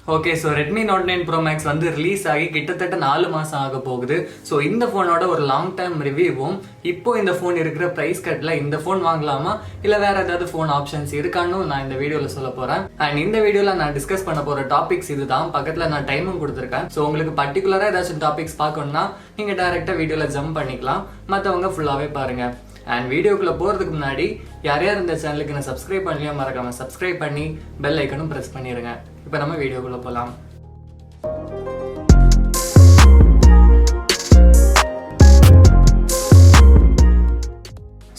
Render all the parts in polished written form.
Okay, so Redmi Note 9 Pro Max வந்து release ஆகி கிட்டத்தட்ட 4 மாதம் ஆக போகுது. ஸோ இந்த ஃபோனோட ஒரு லாங் டைம் ரிவ்யூவும் இப்போ இந்த ஃபோன் இருக்கிற ப்ரைஸ் கட்டில் இந்த ஃபோன் வாங்கலாமா இல்லை வேற ஏதாவது ஃபோன் ஆப்ஷன்ஸ் இருக்கான்னு நான் இந்த வீடியோவில் சொல்ல போகிறேன். அண்ட் இந்த வீடியோவில் நான் டிஸ்கஸ் பண்ண போகிற டாபிக்ஸ் இதுதான். பக்கத்தில் நான் டைமும் கொடுத்துருக்கேன். ஸோ உங்களுக்கு பர்டிகுலராக ஏதாச்சும் டாபிக்ஸ் பார்க்கணும்னா நீங்கள் டைரெக்டாக வீடியோவில் ஜம்ப் பண்ணிக்கலாம், மற்றவங்க ஃபுல்லாகவே பாருங்கள். அண்ட் வீடியோக்குள்ளே போகிறதுக்கு முன்னாடி யார் யார் இந்த சேனலுக்கு நான் சப்ஸ்கிரைப் பண்ணலையோ மறக்காமல் சப்ஸ்கிரைப் பண்ணி பெல் ஐக்கனும் ப்ரெஸ் பண்ணிடுங்க. இப்போ நம்ம வீடியோக்குள்ளே போகலாம்.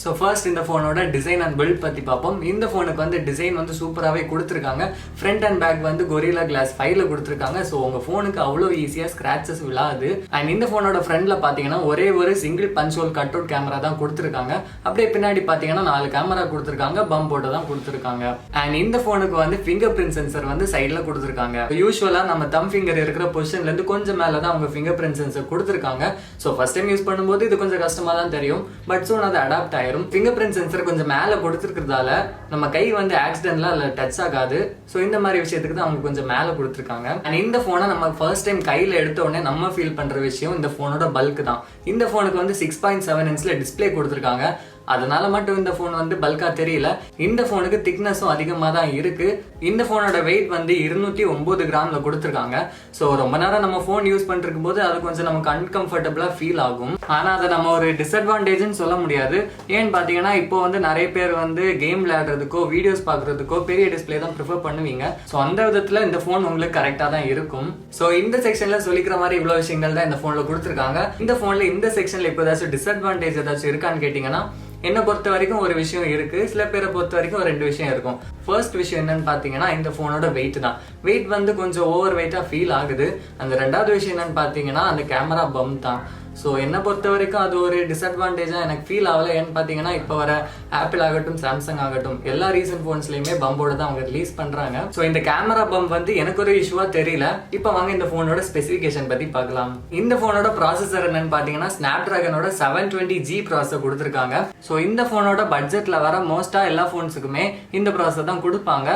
ஸோ ஃபர்ஸ்ட் இந்த ஃபோனோட டிசைன் அண்ட் பில்ட் பற்றி பார்ப்போம். இந்த ஃபோனுக்கு வந்து டிசைன் வந்து சூப்பராகவே கொடுத்துருக்காங்க. ஃப்ரண்ட் அண்ட் பேக் வந்து கொரில்லா கிளாஸ் 5ல கொடுத்துருக்காங்க. ஸோ உங்கள் ஃபோனுக்கு அவ்வளோ ஈஸியாக ஸ்க்ராச்சஸ் விழாது. அண்ட் இந்த ஃபோனோட ஃப்ரண்ட்ல பார்த்தீங்கன்னா ஒரே ஒரு single punch hole cut out camera தான் கொடுத்துருக்காங்க. அப்படியே பின்னாடி பார்த்தீங்கன்னா 4 கேமரா கொடுத்துருக்காங்க, பம்ப் போட்டு தான் கொடுத்துருக்காங்க. அண்ட் இந்த ஃபோனுக்கு வந்து ஃபிங்கர் பிரிண்ட் சென்சர் வந்து சைடில் கொடுத்துருக்காங்க. யூஸ்வலாக நம்ம தம் ஃபிங்கர் இருக்கிற பொசிஷன்லேருந்து கொஞ்சம் மேலே தான் அவங்க ஃபிங்கர் பிரிண்ட் சென்சர் கொடுத்துருக்காங்க. ஸோ ஃபர்ஸ்ட் டைம் யூஸ் பண்ணும்போது இது கொஞ்சம் கஷ்டமாக தான் தெரியும், பட் சூன் அது அடாப்ட் ஆயிரும். ஃபிங்கர் பிரிண்ட் சென்சர் கொஞ்சம் மேலே கொடுத்துருக்கிறதால நம்ம கை வந்து ஆக்சிடென்ட்லாம் அதில் டச் ஆகாது. ஸோ இந்த மாதிரி விஷயத்துக்கு தான் அவங்க கொஞ்சம் மேலே கொடுத்துருக்காங்க. அண்ட் இந்த ஃபோனை நம்ம ஃபர்ஸ்ட் டைம் கையில் எடுத்த உடனே நம்ம ஃபீல் பண்ணுற விஷயம் இந்த ஃபோனோட பல்க் தான். இந்த ஃபோனுக்கு வந்து 6.7 இன்ச்சில் டிஸ்பிளே கொடுத்துருக்காங்க. அதனால மட்டும் இந்த ஃபோன் வந்து பல்கா தெரியல. இந்த ஃபோனுக்கு திக்னஸும் அதிகமாக தான் இருக்கு. இந்த ஃபோனோட வெயிட் வந்து 209 கிராம்ல கொடுத்துருக்காங்க. ஸோ ரொம்ப நேரம் நம்ம ஃபோன் யூஸ் பண்ணிருக்கும் போது அது கொஞ்சம் நமக்கு அன்கம்ஃபர்டபுளா ஃபீல் ஆகும். ஆனால் அதை நம்ம ஒரு டிஸ்அட்வான்டேஜ்னு சொல்ல முடியாது. ஏன்னு பார்த்தீங்கன்னா இப்போ வந்து நிறைய பேர் வந்து கேம் விளையாடுறதுக்கோ வீடியோஸ் பார்க்கறதுக்கோ பெரிய டிஸ்பிளே தான் ப்ரிஃபர் பண்ணுவீங்க. ஸோ அந்த விதத்தில் இந்த ஃபோன் உங்களுக்கு கரெக்டாக தான் இருக்கும். ஸோ இந்த செக்ஷன்ல சொல்லிக்கிற மாதிரி இவ்வளோ விஷயங்கள் தான் இந்த ஃபோனில் கொடுத்துருக்காங்க. இந்த ஃபோனில் இந்த செக்ஷன்ல இப்போ ஏதாச்சும் டிஸ்அட்வான்டேஜ் ஏதாச்சும் இருக்கான்னு கேட்டிங்கன்னா என்னை பொறுத்த வரைக்கும் ஒரு விஷயம் இருக்கு, சில பேரை பொறுத்த வரைக்கும் 2 விஷயம் இருக்கும். ஃபர்ஸ்ட் விஷயம் என்னன்னு பார்த்தீங்கன்னா இந்த ஃபோனோட வெயிட் தான். வெயிட் வந்து கொஞ்சம் ஓவர் வெயிட்டாக ஃபீல் ஆகுது. அந்த 2வது விஷயம் என்னன்னு பார்த்தீங்கன்னா அந்த கேமரா பம்ப் தான். ஸோ என்னை பொறுத்த வரைக்கும் அது ஒரு டிஸ்அட்வான்டேஜாக எனக்கு ஃபீல் ஆகலை. ஏன்னு பார்த்தீங்கன்னா இப்போ வர ஆப்பிள் ஆகட்டும் சாம்சங் ஆகட்டும் எல்லா ரீசன்ட் ஃபோன்ஸ்லையுமே பம்போட தான் அவங்க ரிலீஸ் பண்ணுறாங்க. ஸோ இந்த கேமரா பம்ப் வந்து எனக்கு ஒரு இஷ்யூவாக தெரியல. இப்போ வாங்க இந்த ஃபோனோட ஸ்பெசிஃபிகேஷன் பற்றி பார்க்கலாம். இந்த ஃபோனோட ப்ராசஸர் என்னன்னு பார்த்தீங்கன்னா ஸ்னாப்டிராகனோட 720G ப்ராசஸர் கொடுத்துருக்காங்க. ஸோ இந்த ஃபோனோட பட்ஜெட்டில் வர மோஸ்ட்டாக எல்லா ஃபோன்ஸுக்குமே இந்த ப்ராசஸர் தான் கொடுப்பாங்க.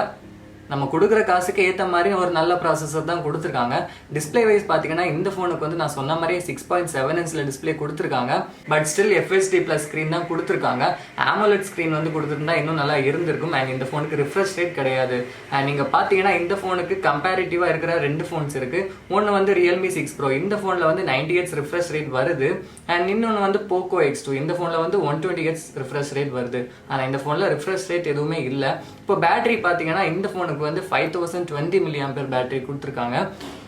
நம்ம கொடுக்குற காசுக்கு ஏற்ற மாதிரி ஒரு நல்ல ப்ராசஸர் தான் கொடுத்துருக்காங்க. டிஸ்பிளே வைஸ் பார்த்தீங்கன்னா இந்த ஃபோனுக்கு வந்து நான் சொன்ன மாதிரியே 6.7 இன்ச்சில் டிஸ்பிளே கொடுத்துருக்காங்க. பட் ஸ்டில் FHD+ ஸ்க்ரீன் தான் கொடுத்துருக்காங்க. AMOLED ஸ்க்ரீன் வந்து கொடுத்துருந்தா இன்னும் நல்லா இருந்திருக்கும். அண்ட் இந்த ஃபோனுக்கு ரிஃப்ரெஷ் ரேட் கிடையாது. அண்ட் நீங்கள் பார்த்தீங்கன்னா இந்த ஃபோனுக்கு கம்பேரிட்டிவாக இருக்கிற 2 ஃபோன்ஸ் இருக்குது. ஒன்று வந்து Realme 6 Pro, இந்த ஃபோனில் வந்து 90 Hz ரிஃப்ரெஷ் ரேட் வருது. அண்ட் இன்னொன்று வந்து Poco X2, இந்த ஃபோனில் வந்து 120 Hz ரிஃப்ரெஷ் ரேட் வருது. ஆனால் இந்த ஃபோனில் ரிஃப்ரெஷ் ரேட் எதுவுமே இல்லை. இப்போ பேட்டரி பார்த்தீங்கன்னா இந்த ஃபோனுக்கு வந்து 5020 mAh பேட்டரி கொடுத்துருக்காங்க.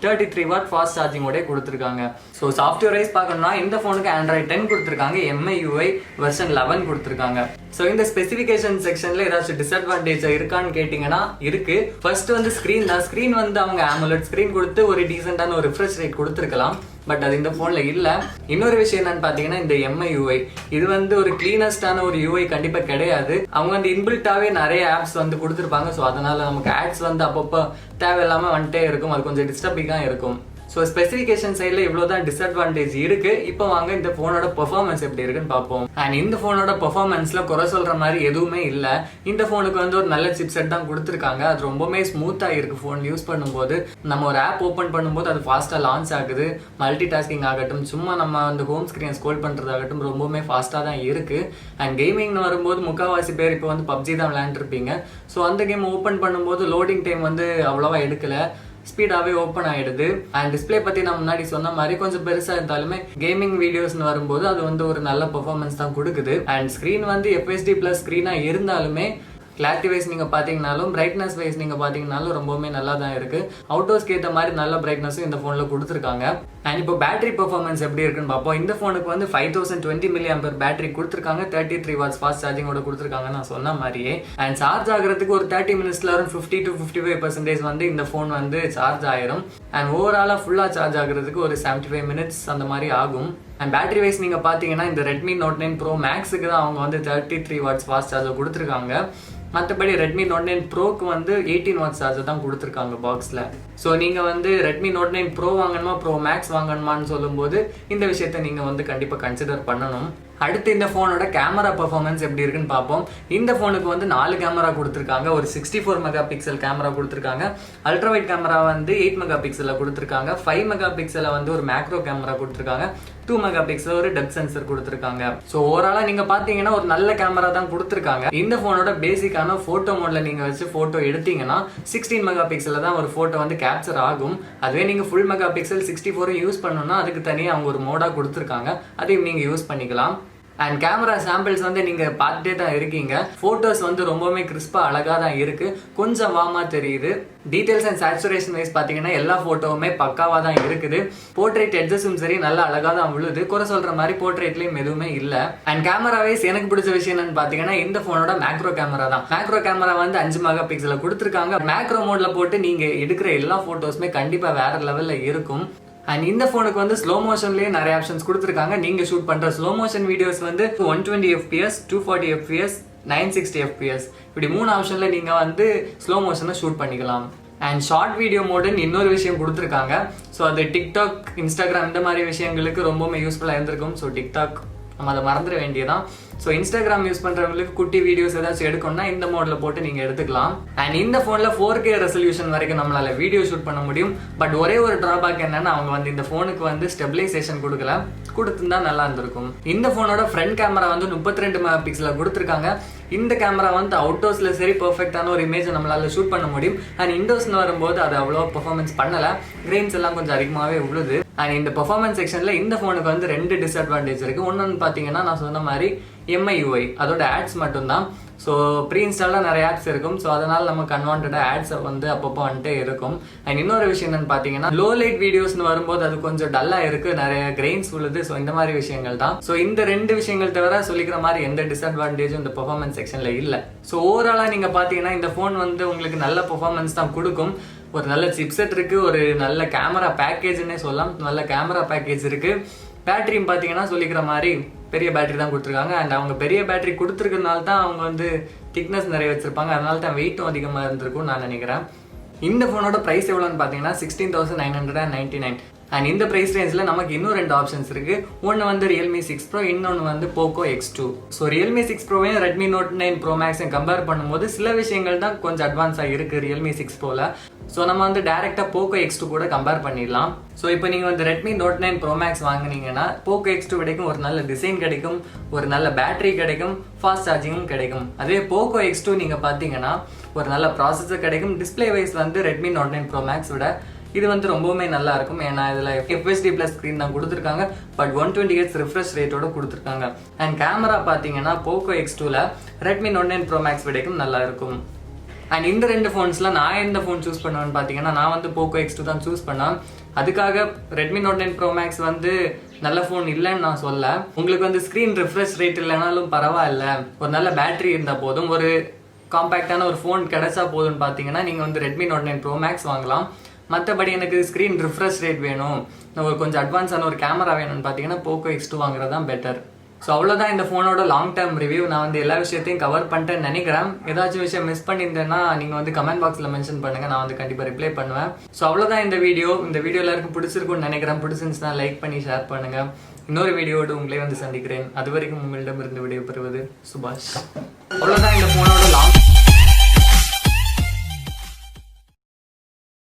33 வாட் ஃபாஸ்ட் சார்ஜிங்கோட கொடுத்துருக்காங்க. ஸோ சாஃப்ட்வேர் வைஸ் பார்க்கணும்னா இந்த ஃபோனுக்கு Android 10 கொடுத்துருக்காங்க, MIUI வெர்ஷன் 11 கொடுத்துருக்காங்க. ஸோ இந்த ஸ்பெசிஃபிகேஷன் செக்ஷன்ல ஏதாச்சும் டிஸ்அட்வான்டேஜ் இருக்கான்னு கேட்டிங்கன்னா இருக்கு. ஃபர்ஸ்ட் வந்து ஸ்க்ரீன் தான். ஸ்க்ரீன் வந்து அவங்க AMOLED ஸ்க்ரீன் கொடுத்து ஒரு டீசெண்டான ஒரு ரிஃப்ரெஷ் ரேட் கொடுத்துருக்கலாம், பட் அது இந்த ஃபோனில் இல்லை. இன்னொரு விஷயம் என்னன்னு பார்த்தீங்கன்னா இந்த MIUI இது வந்து ஒரு கிளீனஸ்டான ஒரு UI கண்டிப்பாக கிடையாது. அவங்க வந்து இன்பில்ட்டாகவே நிறைய ஆப்ஸ் வந்து கொடுத்துருப்பாங்க. ஸோ அதனால நமக்கு ஆட்ஸ் வந்து அப்பப்போ தேவையில்லாமல் வந்துட்டே இருக்கும். அது கொஞ்சம் டிஸ்டர்பிங்காக இருக்கும். ஸோ ஸ்பெசிஃபிகேஷன் சைடில் இவ்வளோ தான் டிஸ்அட்வான்டேஜ் இருக்கு. இப்போ வாங்க இந்த ஃபோனோட பெர்ஃபார்மன்ஸ் எப்படி இருக்குன்னு பார்ப்போம். அண்ட் இந்த ஃபோனோட பெர்ஃபார்மன்ஸில் குறை சொல்கிற மாதிரி எதுவுமே இல்லை. இந்த ஃபோனுக்கு வந்து ஒரு நல்ல சிப்செட் தான் கொடுத்துருக்காங்க. அது ரொம்பவே ஸ்மூத்தாக இருக்கு. ஃபோன் யூஸ் பண்ணும்போது நம்ம ஒரு ஆப் ஓப்பன் பண்ணும்போது அது ஃபாஸ்ட்டாக லான்ச் ஆகுது. மல்டி டாஸ்கிங் ஆகட்டும், சும்மா நம்ம அந்த ஹோம் ஸ்க்ரீன் ஸ்க்ரோல் பண்ணுறதாகட்டும் ரொம்பவுமே ஃபாஸ்ட்டாக தான் இருக்கு. அண்ட் கேமிங்னு வரும்போது முக்கால்வாசி பேர் இப்போ வந்து PUBG தான் விளையாண்டுருப்பீங்க. ஸோ அந்த கேம் ஓப்பன் பண்ணும்போது லோடிங் டைம் வந்து அவ்வளோவா எடுக்கலை, ஸ்பீடாகவே ஓப்பன் ஆகிடுது. அண்ட் டிஸ்பிளே பற்றி நான் முன்னாடி சொன்ன மாதிரி கொஞ்சம் பெருசாக இருந்தாலுமே கேமிங் வீடியோஸ்னு வரும்போது அது வந்து ஒரு நல்ல பெர்ஃபார்மன்ஸ் தான் கொடுக்குது. அண்ட் ஸ்க்ரீன் வந்து FHD+ ஸ்க்ரீனாக இருந்தாலுமே கிளாரிட்டி வைஸ் நீங்கள் பார்த்தீங்கனாலும் பிரைட்னஸ் வைஸ் நீங்கள் பார்த்தீங்கனாலும் ரொம்பவுமே நல்லா தான் இருக்குது. அவுட்டோஸ்க்கு ஏற்ற மாதிரி நல்ல பிரைட்னஸும் இந்த ஃபோனில் கொடுத்துருக்காங்க. அண்ட் இப்போ பேட்டரி பெர்ஃபார்மன்ஸ் எப்படி இருக்குன்னு பார்ப்போம். இந்த ஃபோனுக்கு வந்து 5020 mAh பேட்டரி கொடுத்துருக்காங்க. 33 வாட்ஸ் ஃபாஸ்ட் சார்ஜிங்கோட கொடுத்துருக்காங்க நான் சொன்ன மாதிரியே. அண்ட் சார்ஜ் ஆகிறதுக்கு ஒரு 30 மினிட்ஸ்ல ஒரு 50 to 55% வந்து இந்த ஃபோன் வந்து சார்ஜ் ஆயிரும். அண்ட் ஓவராலாக ஃபுல்லாக சார்ஜ் ஆகிறதுக்கு ஒரு 75 மினிட்ஸ் அந்த மாதிரி ஆகும். அண்ட் பேட்டரி வைஸ் நீங்கள் பார்த்தீங்கன்னா இந்த Redmi Note 9 Pro Maxக்கு தான் அவங்க வந்து 33 வாட்ஸ் ஃபாஸ்ட் சார்ஜர் கொடுத்துருக்காங்க. மற்றபடி Redmi Note 9 Proக்கு வந்து 18 வாட்ஸ் சார்ஜர் தான் கொடுத்துருக்காங்க பாக்ஸில். ஸோ நீங்கள் வந்து Redmi Note 9 Pro வாங்கணுமா Pro Max வாங்கணுமான்னு சொல்லும்போது இந்த விஷயத்த நீங்கள் வந்து கண்டிப்பாக கன்சிடர் பண்ணணும். அடுத்து இந்த ஃபோனோட கேமரா பெர்ஃபார்மன்ஸ் எப்படி இருக்குன்னு பார்ப்போம். இந்த ஃபோனுக்கு வந்து 4 கேமரா கொடுத்துருக்காங்க. ஒரு 64 மெகா பிக்சல் கேமரா கொடுத்துருக்காங்க. அல்ட்ரா வைட் கேமரா வந்து 8 மெகா பிக்சலில் கொடுத்துருக்காங்க. 5 மெகா பிக்சலில் வந்து ஒரு மேக்ரோ கேமரா கொடுத்துருக்காங்க. 2 மெகா பிக்சல் ஒரு டெப்த் சென்சர் கொடுத்துருக்காங்க. ஸோ ஓவராலாக நீங்கள் பார்த்தீங்கன்னா ஒரு நல்ல கேமரா தான் கொடுத்துருக்காங்க. இந்த ஃபோனோட பேசிக்கான ஃபோட்டோ மோடில் நீங்கள் வச்சு ஃபோட்டோ எடுத்தீங்கன்னா 16 மெகா பிக்சலில் தான் ஒரு ஃபோட்டோ வந்து கேப்சர் ஆகும். அதுவே நீங்கள் ஃபுல் மெகா பிக்சல் 64 யூஸ் பண்ணணும்னா அதுக்கு தனியாக அவங்க ஒரு மோடாக கொடுத்துருக்காங்க. அதையும் நீங்கள் யூஸ் பண்ணிக்கலாம். அண்ட் கேமரா சாம்பிள்ஸ் வந்து நீங்கள் பார்த்துட்டே தான் இருக்கீங்க. ஃபோட்டோஸ் வந்து ரொம்பவுமே கிறிஸ்பாக அழகாக தான் இருக்குது. கொஞ்சம் வார்மாக தெரியுது. டீட்டெயில்ஸ் அண்ட் சேச்சுரேஷன் வைஸ் பார்த்தீங்கன்னா எல்லா ஃபோட்டோவுமே பக்காவாக தான் இருக்குது. போர்ட்ரேட் எட்ஜஸும் சரி நல்லா அழகாக தான் விழுது. குறை சொல்கிற மாதிரி போர்ட்ரேட்லேயும் எதுவுமே இல்லை. அண்ட் கேமரா வைஸ் எனக்கு பிடிச்ச விஷயம் என்னன்னு பார்த்தீங்கன்னா இந்த ஃபோனோட மேக்ரோ கேமரா தான். மேக்ரோ கேமரா வந்து 5 மெகா பிக்சலில் கொடுத்துருக்காங்க. மேக்ரோ மோடில் போட்டு நீங்கள் எடுக்கிற எல்லா ஃபோட்டோஸுமே கண்டிப்பாக வேறு லெவலில் இருக்கும். அண்ட் இந்த ஃபோனுக்கு வந்து ஸ்லோ மோஷன்லேயே நிறைய ஆப்ஷன்ஸ் கொடுத்துருக்காங்க. நீங்கள் ஷூட் பண்ணுற ஸ்லோ மோஷன் வீடியோஸ் வந்து 120 fps, 240 fps, 960 fps இப்படி 3 ஆப்ஷனில் நீங்கள் வந்து ஸ்லோ மோஷனை ஷூட் பண்ணிக்கலாம். அண்ட் ஷார்ட் வீடியோ மோடுன்னு இன்னொரு விஷயம் கொடுத்துருக்காங்க. ஸோ அது டிக்டாக், இன்ஸ்டாகிராம் இந்த மாதிரி விஷயங்களுக்கு ரொம்பவுமே யூஸ்ஃபுல்லாக இருந்திருக்கும். ஸோ டிக்டாக் நம்ம அதை மறந்துட வேண்டியதான். ஸோ இன்ஸ்டாகிராம் யூஸ் பண்ணுறவங்களுக்கு குட்டி வீடியோஸ் ஏதாச்சும் எடுக்கணும்னா இந்த மோடில் போட்டு நீங்கள் எடுத்துக்கலாம். அண்ட் இந்த ஃபோனில் 4K ரெசல்யூஷன் வரைக்கும் நம்மளால் வீடியோ ஷூட் பண்ண முடியும். பட் ஒரே ஒரு ட்ராபேக் என்னன்னா அவங்க வந்து இந்த ஃபோனுக்கு வந்து ஸ்டெபிலைசேஷன் கொடுக்கல. கொடுத்துருந்தா நல்லா இருந்திருக்கும். இந்த ஃபோனோட ஃப்ரண்ட் கேமரா வந்து 32 மெகா பிக்சலில் கொடுத்துருக்காங்க. இந்த கேமரா வந்து அவுட்டோர்ஸில் சரி பர்ஃபெக்டான ஒரு இமேஜை நம்மளால் ஷூட் பண்ண முடியும். அண்ட் இண்டோர்ஸ்னு வரும்போது அது அவ்வளோ பெர்ஃபார்மன்ஸ் பண்ணலை. கிரெயின்ஸ் எல்லாம் கொஞ்சம் அதிகமாகவே உழுது. அண்ட் இந்த பெர்ஃபார்மன்ஸ் செக்ஷனில் இந்த ஃபோனுக்கு வந்து 2 டிஸ்அட்வான்டேஜ் இருக்குது. ஒன்று பார்த்தீங்கன்னா நான் சொன்ன மாதிரி MIUI அதோட ஆட்ஸ் மட்டும்தான். ஸோ ப்ரீ இன்ஸ்டாலாக நிறைய ஆப்ஸ் இருக்கும். ஸோ அதனால் நமக்கு அன்வான்டாக ஆட்ஸை வந்து அப்பப்போ வந்துட்டே இருக்கும். அண்ட் இன்னொரு விஷயம் என்னன்னு பார்த்தீங்கன்னா லோ லைட் வீடியோஸ்னு வரும்போது அது கொஞ்சம் டல்லாக இருக்குது. நிறைய கிரெயின்ஸ் உள்ளது. ஸோ இந்த மாதிரி விஷயங்கள் தான். ஸோ இந்த 2 விஷயங்கள் தவிர சொல்லிக்கிற மாதிரி எந்த டிஸ்அட்வான்டேஜும் இந்த பெர்ஃபார்மன்ஸ் செக்ஷனில் இல்லை. ஸோ ஓவராலாக நீங்கள் பார்த்தீங்கன்னா இந்த ஃபோன் வந்து உங்களுக்கு நல்ல பெர்ஃபார்மன்ஸ் தான் கொடுக்கும். ஒரு நல்ல சிப்செட் இருக்குது. ஒரு நல்ல கேமரா பேக்கேஜ்னே சொல்லலாம். நல்ல கேமரா பேக்கேஜ் இருக்குது. பேட்டரியும் பார்த்தீங்கன்னா சொல்லிக்கிற மாதிரி பெரிய பேட்டரி தான் கொடுத்துருக்காங்க. அண்ட் அவங்க பெரிய பேட்டரி கொடுத்துருக்கிறதுனால தான் அவங்க வந்து திக்னஸ் நிறைய வச்சுருப்பாங்க. அதனால தான் வெயிட்டும் அதிகமாக இருந்திருக்கும்னு நான் நினைக்கிறேன். இந்த ஃபோனோட ப்ரைஸ் எவ்வளோன்னு பார்த்தீங்கன்னா 16,999. அண்ட் இந்த ப்ரைஸ் ரேஞ்சில் நமக்கு இன்னும் 2 ஆப்ஷன்ஸ் இருக்குது. ஒன்று வந்து Realme 6 Pro, இன்னொன்று வந்து Poco X2. ஸோ Realme 6 Proவையும் Redmi Note 9 Pro Maxையும் கம்பேர் பண்ணும்போது சில விஷயங்கள் தான் கொஞ்சம் அட்வான்ஸாக இருக்குது Realme 6 Proவில். ஸோ நம்ம வந்து டேரெக்டாக Poco X2 கூட கம்பேர் பண்ணிடலாம். ஸோ இப்போ நீங்கள் வந்து Redmi Note 9 Pro Max வாங்கினீங்கன்னா Poco X2 கிடைக்கும். ஒரு நல்ல டிசைன் கிடைக்கும், ஒரு நல்ல பேட்டரி கிடைக்கும், ஃபாஸ்ட் சார்ஜிங்கும் கிடைக்கும். அதே Poco X2 நீங்கள் பார்த்தீங்கன்னா ஒரு நல்ல ப்ராசஸர் கிடைக்கும். டிஸ்பிளே வைஸ் வந்து Redmi Note 9 Pro Max விட இது வந்து ரொம்பவுமே நல்லா இருக்கும். ஏன்னா இதில் FHD+ ஸ்க்ரீன் தான் கொடுத்துருக்காங்க. பட் 120Hz ரிஃப்ரெஷ் ரேட்டோட கொடுத்துருக்காங்க. அண்ட் கேமரா பார்த்தீங்கன்னா Poco X2ல Redmi Note 9 Pro Max விடைக்கும் நல்லா இருக்கும். அண்ட் இந்த 2 ஃபோன்ஸில் நான் எந்த ஃபோன் சூஸ் பண்ணுவேன்னு பார்த்தீங்கன்னா நான் வந்து Poco X2 தான் சூஸ் பண்ணேன். அதுக்காக Redmi Note 9 Pro Max வந்து நல்ல ஃபோன் இல்லைன்னு நான் சொல்ல. உங்களுக்கு வந்து ஸ்க்ரீன் ரிஃப்ரெஷ் ரேட் இல்லைனாலும் பரவாயில்ல, ஒரு நல்ல பேட்டரி இருந்தால் போதும், ஒரு காம்பேக்டான ஒரு ஃபோன் கிடைச்சா போதும்னு பார்த்தீங்கன்னா நீங்கள் வந்து Redmi Note 9 Pro Max வாங்கலாம். மற்றபடி எனக்கு ஸ்க்ரீன் ரிஃப்ரெஷ் ரேட் வேணும், ஒரு கொஞ்சம் அட்வான்ஸான ஒரு கேமரா வேணும்னு பார்த்தீங்கன்னா Poco X2 வாங்குறது தான் பெட்டர். ஸோ அவ்வளோதான் இந்த ஃபோனோட லாங் டேர்ம் ரிவ்யூ. நான் வந்து எல்லா விஷயத்தையும் கவர் பண்ணிட்டேன்னு நினைக்கிறேன். ஏதாச்சும் விஷயம் மிஸ் பண்ணியிருந்தேன்னா நீங்கள் வந்து கமெண்ட் பாக்ஸில் மென்ஷன் பண்ணுங்கள். நான் வந்து கண்டிப்பாக ரிப்ளை பண்ணுவேன். ஸோ அவ்வளோதான் இந்த வீடியோ. இந்த வீடியோ எல்லாருக்கும் பிடிச்சிருக்கும்னு நினைக்கிறேன். பிடிச்சிருந்துச்சுன்னா லைக் பண்ணி ஷேர் பண்ணுங்கள். இன்னொரு வீடியோடு உங்களே வந்து சந்திக்கிறேன். அது வரைக்கும் உங்களிடமிருந்து விடைபெறுவது சுபாஷ். அவ்வளோதான் இந்த ஃபோனோட